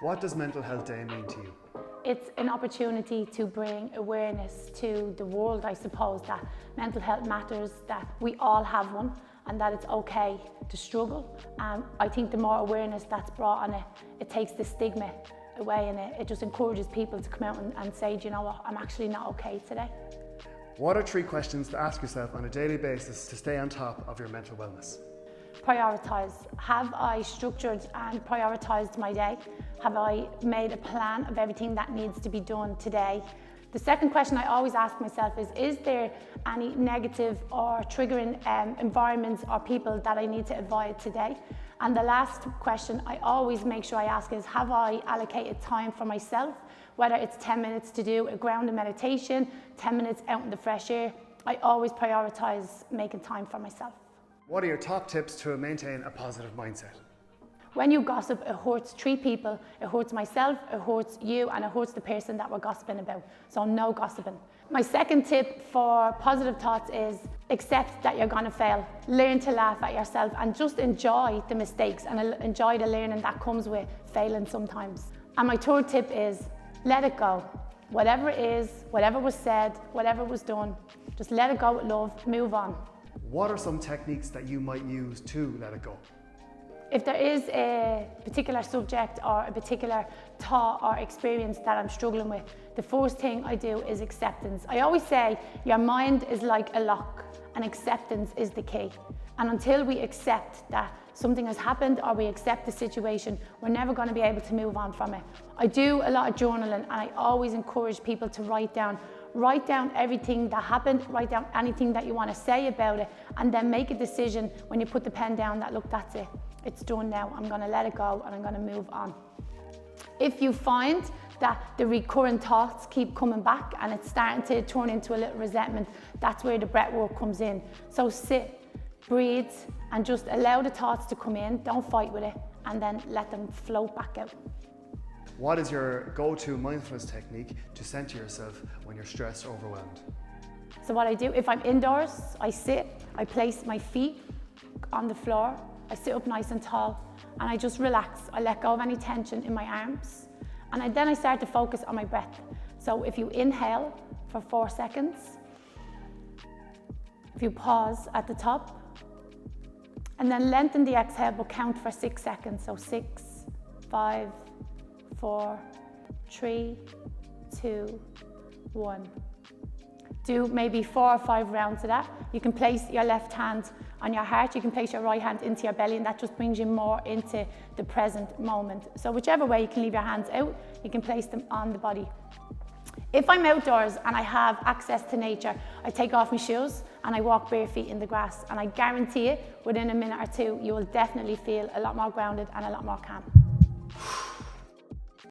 What does Mental Health Day mean to you? It's an opportunity to bring awareness to the world, I suppose, that mental health matters, that we all have one, and that it's okay to struggle. I think the more awareness that's brought on it, it takes the stigma away, and it just encourages people to come out and say, do you know what, I'm actually not okay today. What are 3 questions to ask yourself on a daily basis to stay on top of your mental wellness? Prioritise. Have I structured and prioritised my day? Have I made a plan of everything that needs to be done today? The second question I always ask myself is there any negative or triggering environments or people that I need to avoid today? And the last question I always make sure I ask is, have I allocated time for myself? Whether it's 10 minutes to do a grounded meditation, 10 minutes out in the fresh air, I always prioritise making time for myself. What are your top tips to maintain a positive mindset? When you gossip, it hurts 3 people. It hurts myself, it hurts you, and it hurts the person that we're gossiping about. So no gossiping. My second tip for positive thoughts is accept that you're gonna fail. Learn to laugh at yourself and just enjoy the mistakes and enjoy the learning that comes with failing sometimes. And my third tip is let it go. Whatever it is, whatever was said, whatever was done, just let it go with love, move on. What are some techniques that you might use to let it go? If there is a particular subject or a particular thought or experience that I'm struggling with, the first thing I do is acceptance. I always say your mind is like a lock and acceptance is the key. And until we accept that something has happened or we accept the situation, we're never going to be able to move on from it. I do a lot of journaling, and I always encourage people to write down everything that happened, write down anything that you want to say about it, and then make a decision when you put the pen down that, look, that's it. It's done now. I'm going to let it go and I'm going to move on. If you find that the recurrent thoughts keep coming back and it's starting to turn into a little resentment, that's where the breath work comes in. So sit, breathe, and just allow the thoughts to come in. Don't fight with it, and then let them float back out. What is your go-to mindfulness technique to center yourself when you're stressed or overwhelmed? So what I do, if I'm indoors, I sit, I place my feet on the floor, I sit up nice and tall, and I just relax. I let go of any tension in my arms, and then I start to focus on my breath. So if you inhale for 4 seconds, if you pause at the top, and then lengthen the exhale, but count for 6 seconds. So 6, 5, 4, 3, 2, 1. Do maybe 4 or 5 rounds of that. You can place your left hand on your heart, you can place your right hand into your belly, and that just brings you more into the present moment. So whichever way, you can leave your hands out, you can place them on the body. If I'm outdoors and I have access to nature, I take off my shoes and I walk bare feet in the grass, and I guarantee it, within a minute or 2, you will definitely feel a lot more grounded and a lot more calm.